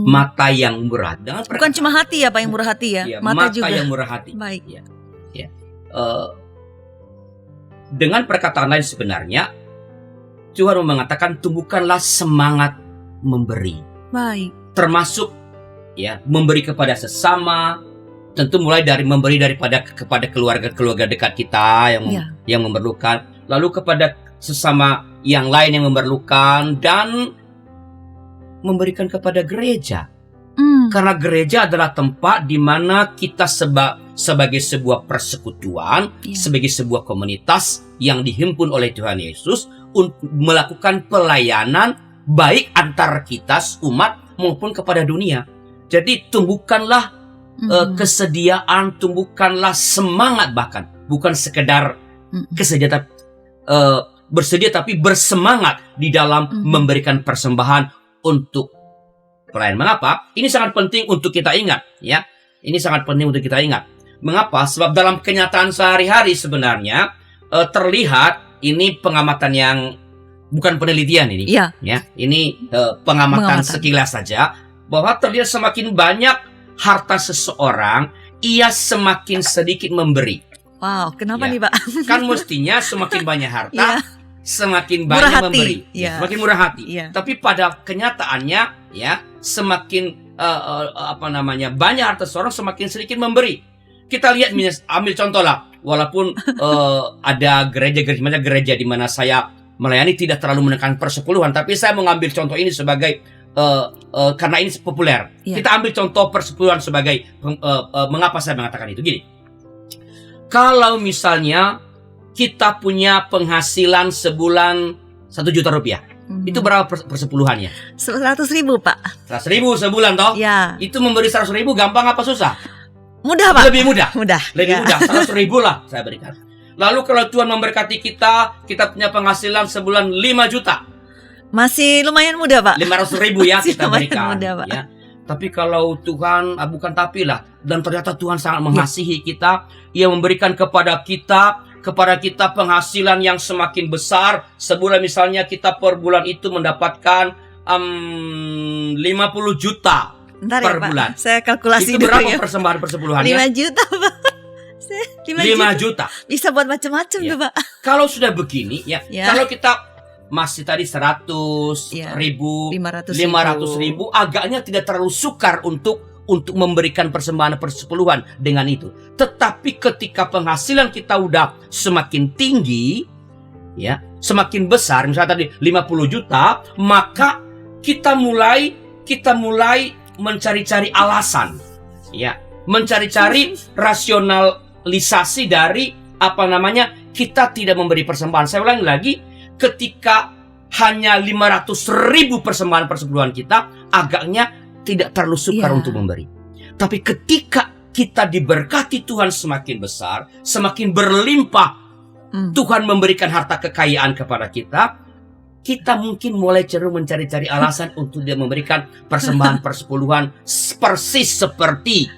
Mata yang murah. Bukan cuma hati ya Pak yang murah hati ya, ya mata juga. Yang murah hati. Baik. Ya. Dengan perkataan lain sebenarnya Tuhan mengatakan tumbuhkanlah semangat memberi. Baik. Termasuk ya memberi kepada sesama. Tentu mulai dari memberi kepada keluarga dekat kita yang memerlukan, lalu kepada sesama yang lain yang memerlukan, dan memberikan kepada gereja. Karena gereja adalah tempat di mana kita sebagai sebuah persekutuan, sebagai sebuah komunitas yang dihimpun oleh Tuhan Yesus untuk melakukan pelayanan baik antar kita umat maupun kepada dunia. Jadi tumbuhkanlah kesediaan, tumbuhkanlah semangat, bahkan bukan sekedar bersedia tapi bersemangat di dalam memberikan persembahan untuk pelayanan. Mengapa? Ini sangat penting untuk kita ingat ya. Ini sangat penting untuk kita ingat. Mengapa? Sebab dalam kenyataan sehari-hari sebenarnya terlihat, ini pengamatan yang bukan penelitian ini. Ya. Ini pengamatan sekilas saja, bahwa terlihat semakin banyak harta seseorang, ia semakin sedikit memberi. Wow, kenapa nih Pak? Kan mestinya semakin banyak harta, semakin Murah banyak hati. memberi, Ya. semakin murah hati. Ya. Tapi pada kenyataannya, ya, semakin banyak harta seseorang, semakin sedikit memberi. Kita lihat, ambil contoh lah, walaupun ada gereja di mana saya melayani tidak terlalu menekan persepuluhan, tapi saya mengambil contoh ini sebagai karena ini populer. Ya. Kita ambil contoh persepuluhan sebagai mengapa saya mengatakan itu. Gini, kalau misalnya kita punya penghasilan sebulan 1 juta rupiah, itu berapa persepuluhannya? 100.000 Pak. 100.000 sebulan toh? Ya. Itu memberi 100.000 gampang apa susah? Mudah Pak. Lebih mudah. Lebih Ya. mudah, 100.000 lah saya berikan. Lalu kalau Tuhan memberkati kita punya penghasilan sebulan 5 juta. Masih lumayan mudah Pak. 500.000 ya Masih kita lumayan berikan. mudah, Pak. Ya. Tapi kalau Tuhan, bukan tapi lah, dan ternyata Tuhan sangat mengasihi kita, Ia memberikan kepada kita penghasilan yang semakin besar. Sebulan misalnya kita per bulan itu mendapatkan 50 juta Bentar per ya, Pak. bulan. Saya kalkulasi Itu dulu berapa ya. persembahan persepuluhannya? 5 juta Pak. 5 juta. Bisa buat macam-macam Ya. tuh Pak. Kalau sudah begini ya, Ya. kalau kita masih tadi 100 Ya. ribu, 500 ribu, agaknya tidak terlalu sukar untuk memberikan persembahan persepuluhan dengan itu. Tetapi ketika penghasilan kita udah semakin tinggi, ya, semakin besar, misalnya tadi 50 juta, maka kita mulai mencari-cari alasan, ya, mencari-cari rasionalisasi dari kita tidak memberi persembahan. Saya ulangi lagi, ketika hanya 500.000 persembahan persepuluhan kita, agaknya tidak terlalu sukar untuk memberi. Tapi ketika kita diberkati Tuhan semakin besar, semakin berlimpah, Tuhan memberikan harta kekayaan kepada kita mungkin mulai cenderung mencari-cari alasan untuk dia memberikan persembahan persepuluhan persis seperti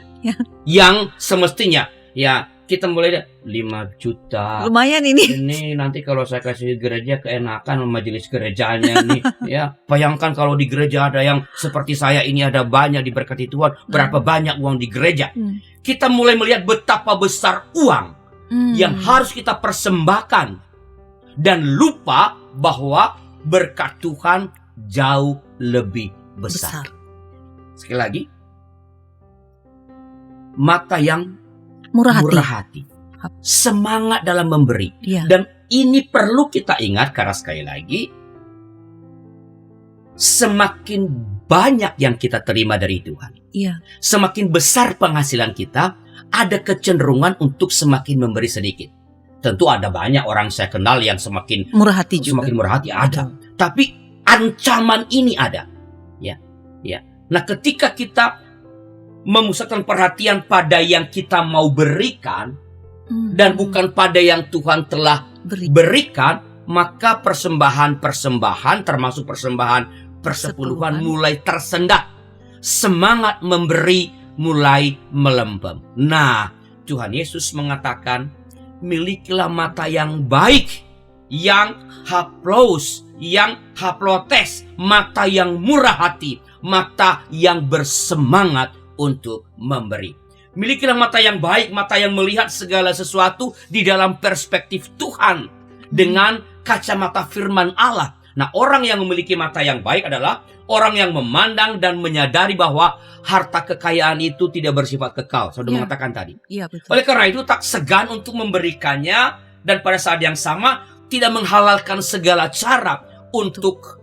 yang semestinya. Ya, kita mulai 5 juta. Lumayan ini. Ini nanti kalau saya kasih gereja keenakan majelis gerejanya nih. Ya, bayangkan kalau di gereja ada yang seperti saya ini, ada banyak diberkati Tuhan, berapa banyak uang di gereja. Kita mulai melihat betapa besar uang yang harus kita persembahkan dan lupa bahwa berkat Tuhan jauh lebih besar. Sekali lagi, mata yang murah hati, semangat dalam memberi. Dan ini perlu kita ingat karena sekali lagi, semakin banyak yang kita terima dari Tuhan, semakin besar penghasilan kita, ada kecenderungan untuk semakin memberi sedikit. Tentu ada banyak orang saya kenal yang semakin murah hati juga. Semakin murah hati ada. Tapi ancaman ini ada. Ya. Nah, ketika kita memusatkan perhatian pada yang kita mau berikan dan bukan pada yang Tuhan telah berikan, maka persembahan termasuk persembahan persepuluhan mulai tersendat. Semangat memberi mulai melempem. Nah, Tuhan Yesus mengatakan, milikilah mata yang baik, yang haplos, yang haplotes, mata yang murah hati, mata yang bersemangat untuk memberi. Milikilah mata yang baik, mata yang melihat segala sesuatu di dalam perspektif Tuhan dengan kacamata firman Allah. Nah, orang yang memiliki mata yang baik adalah orang yang memandang dan menyadari bahwa harta kekayaan itu tidak bersifat kekal. Saya sudah mengatakan tadi. Betul. Oleh karena itu tak segan untuk memberikannya, dan pada saat yang sama tidak menghalalkan segala cara untuk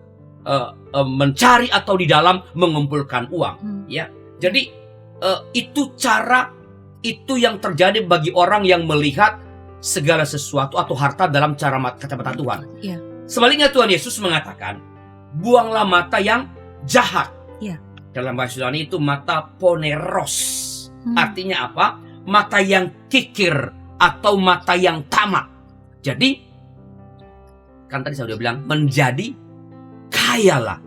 mencari atau di dalam mengumpulkan uang. Ya, jadi itu yang terjadi bagi orang yang melihat segala sesuatu atau harta dalam cara kacamata Tuhan. Sebaliknya Tuhan Yesus mengatakan, buanglah mata yang jahat. Dalam bahasa Yunani itu mata poneros. Artinya apa? Mata yang kikir atau mata yang tamak. Jadi, kan tadi saya sudah bilang, menjadi kayalah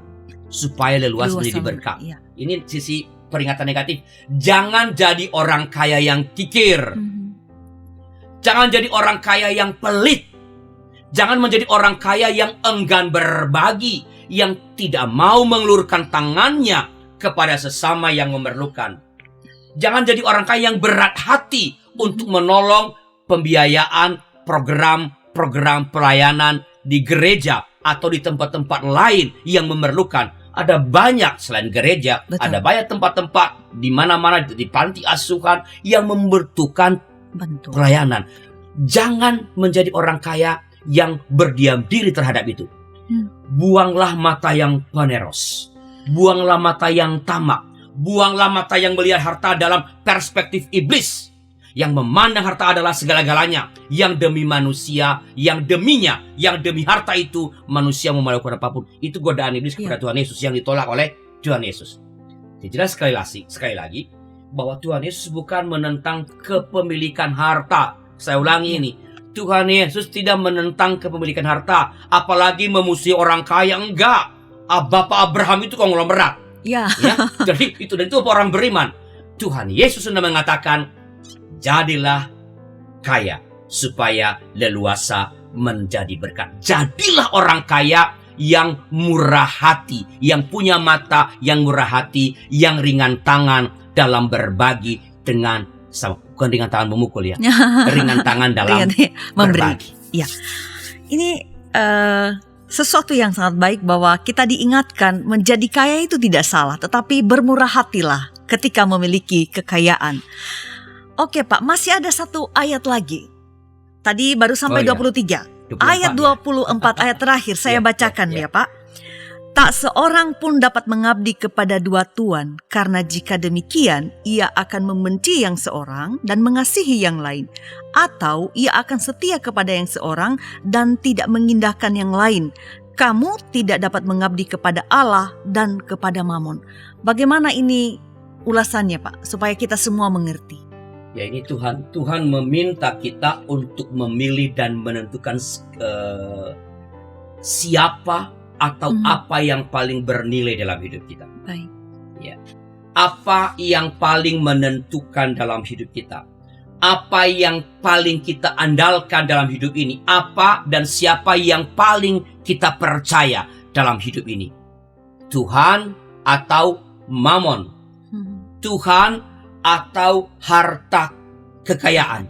supaya leluas menjadi berkat. Ini sisi peringatan negatif. Jangan jadi orang kaya yang kikir. Jangan jadi orang kaya yang pelit. Jangan menjadi orang kaya yang enggan berbagi, yang tidak mau mengulurkan tangannya kepada sesama yang memerlukan. Jangan jadi orang kaya yang berat hati untuk menolong pembiayaan program pelayanan di gereja atau di tempat-tempat lain yang memerlukan. Ada banyak selain gereja, Betul. ada banyak tempat-tempat di mana-mana di panti asuhan yang membutuhkan Betul. pelayanan. Jangan menjadi orang kaya yang berdiam diri terhadap itu. Buanglah mata yang paneros. Buanglah mata yang tamak. Buanglah mata yang melihat harta dalam perspektif iblis. Yang memandang harta adalah segala-galanya. Yang demi manusia, yang deminya, yang demi harta itu manusia mau melakukan apapun. Itu godaan iblis kepada Tuhan Yesus yang ditolak oleh Tuhan Yesus. Jelas sekali lagi bahwa Tuhan Yesus bukan menentang kepemilikan harta. Saya ulangi ini. Tuhan Yesus tidak menentang kepemilikan harta, apalagi memusuhi orang kaya. Enggak. Bapak Abraham itu konglomerat. Ya. Jadi itu orang beriman. Tuhan Yesus sudah mengatakan, jadilah kaya supaya leluasa menjadi berkat. Jadilah orang kaya yang murah hati, yang punya mata, yang murah hati, yang ringan tangan dalam berbagi dengan bukan ringan tangan memukul ya, ringan tangan dalam memberi. berbagi. Ya, ini sesuatu yang sangat baik bahwa kita diingatkan menjadi kaya itu tidak salah, tetapi bermurah hatilah ketika memiliki kekayaan. Oke Pak, masih ada satu ayat lagi. Tadi baru sampai 23. 24, ayat 24 ayat terakhir saya bacakan ya Pak. Tak seorang pun dapat mengabdi kepada dua tuan, karena jika demikian ia akan membenci yang seorang dan mengasihi yang lain, atau ia akan setia kepada yang seorang dan tidak mengindahkan yang lain. Kamu tidak dapat mengabdi kepada Allah dan kepada Mamon. Bagaimana ini ulasannya Pak, supaya kita semua mengerti? Ya, ini Tuhan meminta kita untuk memilih dan menentukan siapa atau apa yang paling bernilai dalam hidup kita. Baik. Ya. Apa yang paling menentukan dalam hidup kita? Apa yang paling kita andalkan dalam hidup ini? Apa dan siapa yang paling kita percaya dalam hidup ini? Tuhan atau Mamon? Tuhan atau harta kekayaan?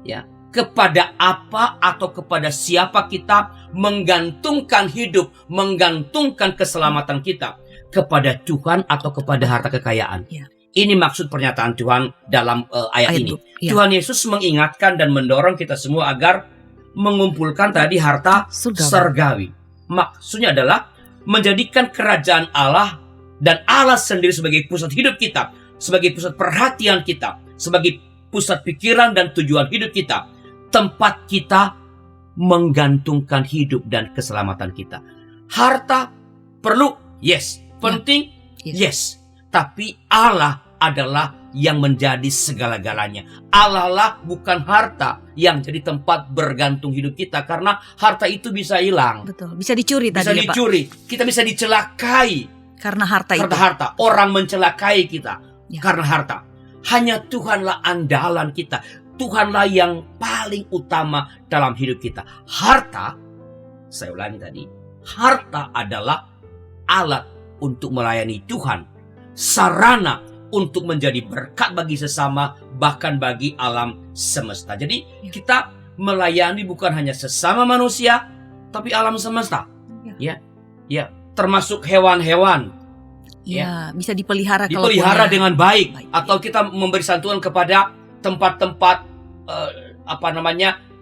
Ya. Kepada apa atau kepada siapa kita menggantungkan hidup, menggantungkan keselamatan kita? Kepada Tuhan atau kepada harta kekayaan? Ya. Ini maksud pernyataan Tuhan dalam ayat ini. Ya. Tuhan Yesus mengingatkan dan mendorong kita semua agar mengumpulkan tadi harta surgawi. Maksudnya adalah menjadikan kerajaan Allah dan Allah sendiri sebagai pusat hidup kita, sebagai pusat perhatian kita, sebagai pusat pikiran dan tujuan hidup kita. Tempat kita menggantungkan hidup dan keselamatan kita. Harta perlu, yes. Penting, yes. Tapi Allah adalah yang menjadi segala-galanya. Allah lah, bukan harta yang jadi tempat bergantung hidup kita. Karena harta itu bisa hilang. Betul, bisa dicuri bisa tadi ya Pak. dicuri. Kita bisa dicelakai. Karena harta itu. Harta. Orang mencelakai kita Ya. karena harta. Hanya Tuhanlah andalan kita. Tuhanlah yang paling utama dalam hidup kita. Harta, saya ulangi tadi, harta adalah alat untuk melayani Tuhan, sarana untuk menjadi berkat bagi sesama, bahkan bagi alam semesta. Jadi kita melayani bukan hanya sesama manusia, tapi alam semesta. Ya, termasuk hewan-hewan. Ya, bisa dipelihara Dengan baik. Atau kita memberi santunan kepada tempat-tempat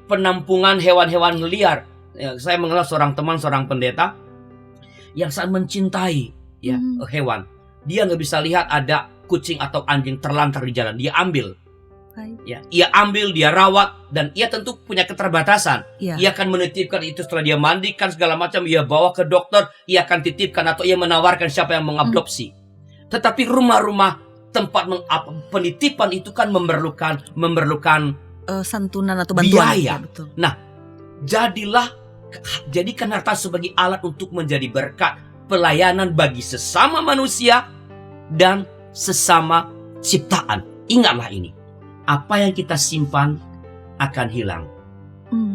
penampungan hewan-hewan liar. Saya mengenal seorang teman, seorang pendeta yang sangat mencintai hewan. Dia nggak bisa lihat ada kucing atau anjing terlantar di jalan, dia ambil. Ia ambil, dia rawat, dan ia tentu punya keterbatasan. Ia akan menitipkan itu setelah dia mandikan segala macam, ia bawa ke dokter, ia akan titipkan atau ia menawarkan siapa yang mengadopsi. Tetapi rumah-rumah tempat penitipan itu kan memerlukan santunan atau bantuan. Biaya. Betul. Nah, jadikan harta sebagai alat untuk menjadi berkat pelayanan bagi sesama manusia dan sesama ciptaan. Ingatlah ini. Apa yang kita simpan akan hilang.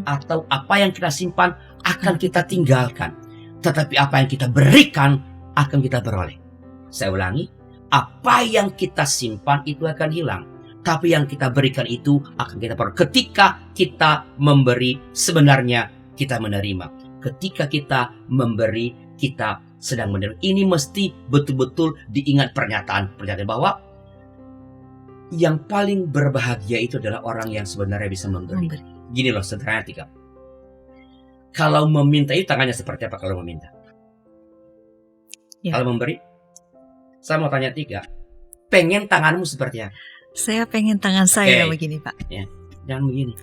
Atau apa yang kita simpan akan kita tinggalkan. Tetapi apa yang kita berikan akan kita beroleh. Saya ulangi. Apa yang kita simpan itu akan hilang. Tapi yang kita berikan itu akan kita peroleh. Ketika kita memberi, sebenarnya kita menerima. ketika kita memberi, kita sedang menerima. Ini mesti betul-betul diingat pernyataan bahwa yang paling berbahagia itu adalah orang yang sebenarnya bisa memberi. Gini loh sederhana, Tika. Kalau meminta itu tangannya seperti apa kalau meminta? Kalau memberi, saya mau tanya Tika, pengen tanganmu seperti apa? Saya pengen tangan saya begini, Pak. Ya, jangan begini.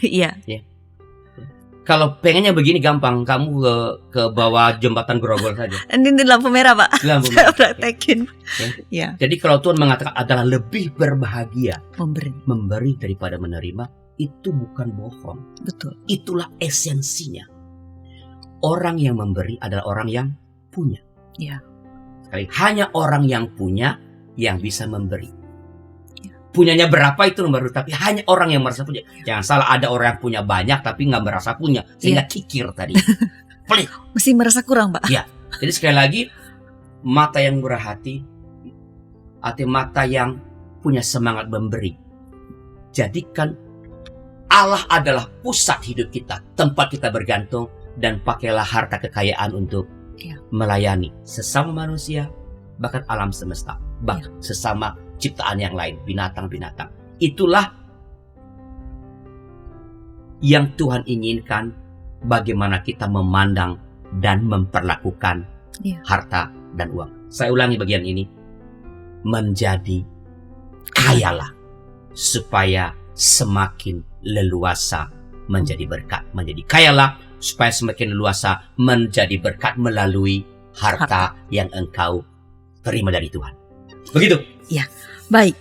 Iya. Kalau pengennya begini gampang, kamu ke bawah jembatan Grogol saja. Ini lampu merah, Pak. Lampu Saya merah. praktekin. Ya. Jadi kalau Tuhan mengatakan adalah lebih berbahagia memberi daripada menerima, itu bukan bohong. Betul. Itulah esensinya. Orang yang memberi adalah orang yang punya. Ya. Hanya orang yang punya yang bisa memberi. Punyanya berapa itu nomor 2, tapi hanya orang yang merasa punya. Jangan salah, ada orang yang punya banyak tapi nggak merasa punya, sehingga kikir tadi. Pelit. Mesti merasa kurang, Pak. Ya. Jadi sekali lagi, mata yang murah hati, mata yang punya semangat memberi. Jadikan Allah adalah pusat hidup kita, tempat kita bergantung, dan pakailah harta kekayaan untuk melayani sesama manusia, bahkan alam semesta, bahkan sesama ciptaan yang lain, binatang-binatang. Itulah yang Tuhan inginkan, bagaimana kita memandang dan memperlakukan harta dan uang. Saya ulangi bagian ini. Menjadi kayalah supaya semakin leluasa menjadi berkat. Menjadi kayalah supaya semakin leluasa menjadi berkat melalui harta yang engkau terima dari Tuhan. Begitu. Ya, baik.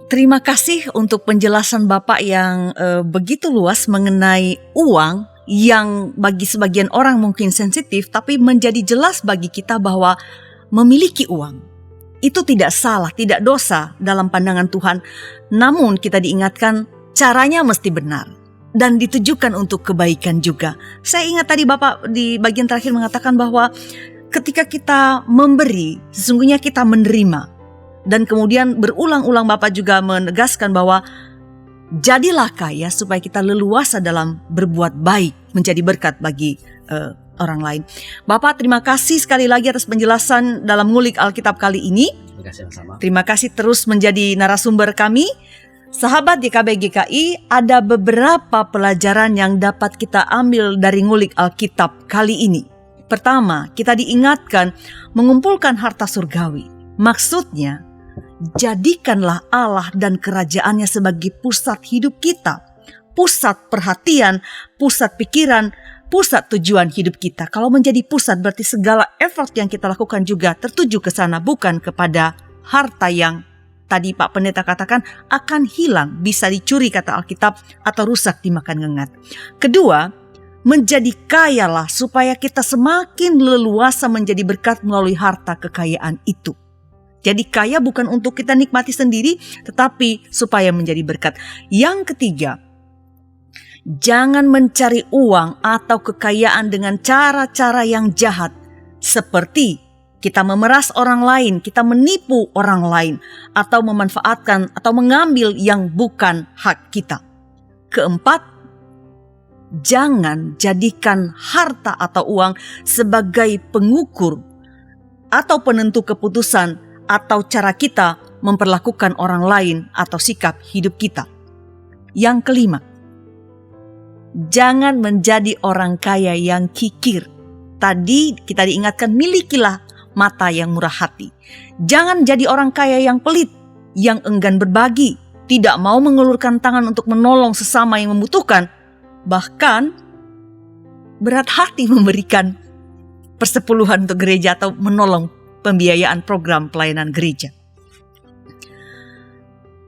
Terima kasih untuk penjelasan Bapak yang begitu luas mengenai uang yang bagi sebagian orang mungkin sensitif, tapi menjadi jelas bagi kita bahwa memiliki uang itu tidak salah, tidak dosa dalam pandangan Tuhan. Namun kita diingatkan caranya mesti benar dan ditujukan untuk kebaikan juga. Saya ingat tadi Bapak di bagian terakhir mengatakan bahwa ketika kita memberi, sesungguhnya kita menerima. Dan kemudian berulang-ulang Bapak juga menegaskan bahwa jadilah kaya supaya kita leluasa dalam berbuat baik, menjadi berkat bagi orang lain. Bapak, terima kasih sekali lagi atas penjelasan dalam ngulik Alkitab kali ini. Terima kasih sama. Terima kasih terus menjadi narasumber kami. Sahabat YKB GKI, ada beberapa pelajaran yang dapat kita ambil dari ngulik Alkitab kali ini. Pertama, kita diingatkan mengumpulkan harta surgawi. Maksudnya, jadikanlah Allah dan kerajaannya sebagai pusat hidup kita. Pusat perhatian, pusat pikiran, pusat tujuan hidup kita. Kalau menjadi pusat berarti segala effort yang kita lakukan juga tertuju ke sana, bukan kepada harta yang tadi Pak Pendeta katakan akan hilang, bisa dicuri kata Alkitab, atau rusak dimakan ngengat. Kedua, menjadi kayalah supaya kita semakin leluasa menjadi berkat melalui harta kekayaan itu. Jadi kaya bukan untuk kita nikmati sendiri, tetapi supaya menjadi berkat. Yang ketiga, jangan mencari uang atau kekayaan dengan cara-cara yang jahat. Seperti kita memeras orang lain, kita menipu orang lain, atau memanfaatkan atau mengambil yang bukan hak kita. Keempat, jangan jadikan harta atau uang sebagai pengukur atau penentu keputusan atau cara kita memperlakukan orang lain atau sikap hidup kita. Yang kelima, jangan menjadi orang kaya yang kikir. Tadi kita diingatkan milikilah mata yang murah hati. Jangan jadi orang kaya yang pelit, yang enggan berbagi, tidak mau mengulurkan tangan untuk menolong sesama yang membutuhkan, bahkan berat hati memberikan persepuluhan untuk gereja atau menolong pembiayaan program pelayanan gereja.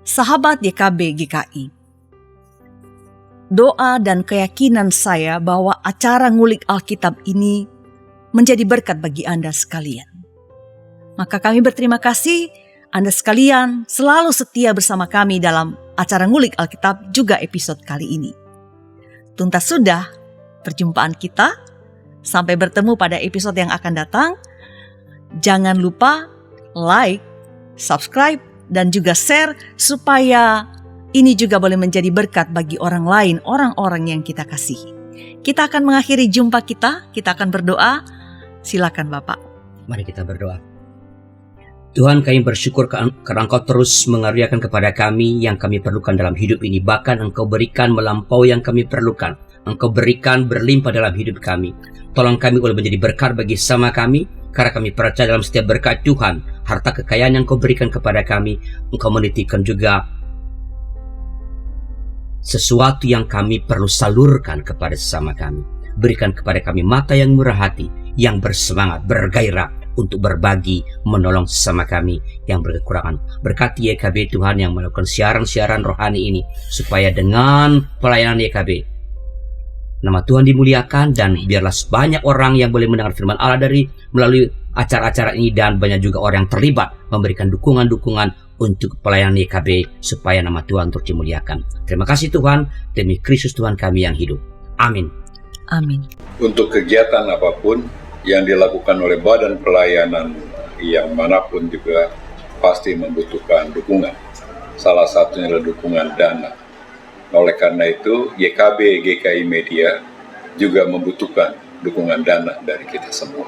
Sahabat YKB GKI, doa dan keyakinan saya bahwa acara ngulik Alkitab ini menjadi berkat bagi Anda sekalian. Maka kami berterima kasih Anda sekalian selalu setia bersama kami dalam acara ngulik Alkitab juga episode kali ini. Tuntas sudah perjumpaan kita. Sampai bertemu pada episode yang akan datang. Jangan lupa like, subscribe, dan juga share supaya ini juga boleh menjadi berkat bagi orang lain, orang-orang yang kita kasihi. Kita akan mengakhiri jumpa kita akan berdoa. Silakan Bapak. Mari kita berdoa. Tuhan, kami bersyukur karena Engkau terus mengaruniakan kepada kami yang kami perlukan dalam hidup ini. Bahkan Engkau berikan melampaui yang kami perlukan. Engkau berikan berlimpah dalam hidup kami. Tolong kami boleh menjadi berkat bagi sama kami, karena kami percaya dalam setiap berkat Tuhan, harta kekayaan yang Engkau berikan kepada kami, Engkau menitipkan juga sesuatu yang kami perlu salurkan kepada sesama kami. Berikan kepada kami mata yang murah hati, yang bersemangat, bergairah untuk berbagi, menolong sesama kami yang berkekurangan. Berkati YKB Tuhan yang melakukan siaran-siaran rohani ini, supaya dengan pelayanan YKB, nama Tuhan dimuliakan, dan biarlah banyak orang yang boleh mendengar firman Allah melalui acara-acara ini, dan banyak juga orang yang terlibat memberikan dukungan-dukungan untuk pelayanan YKB supaya nama Tuhan terus dimuliakan. Terima kasih Tuhan, demi Kristus Tuhan kami yang hidup. Amin. Amin. Untuk kegiatan apapun yang dilakukan oleh badan pelayanan yang manapun juga pasti membutuhkan dukungan. Salah satunya adalah dukungan dana. Oleh karena itu, YKB GKI Media juga membutuhkan dukungan dana dari kita semua.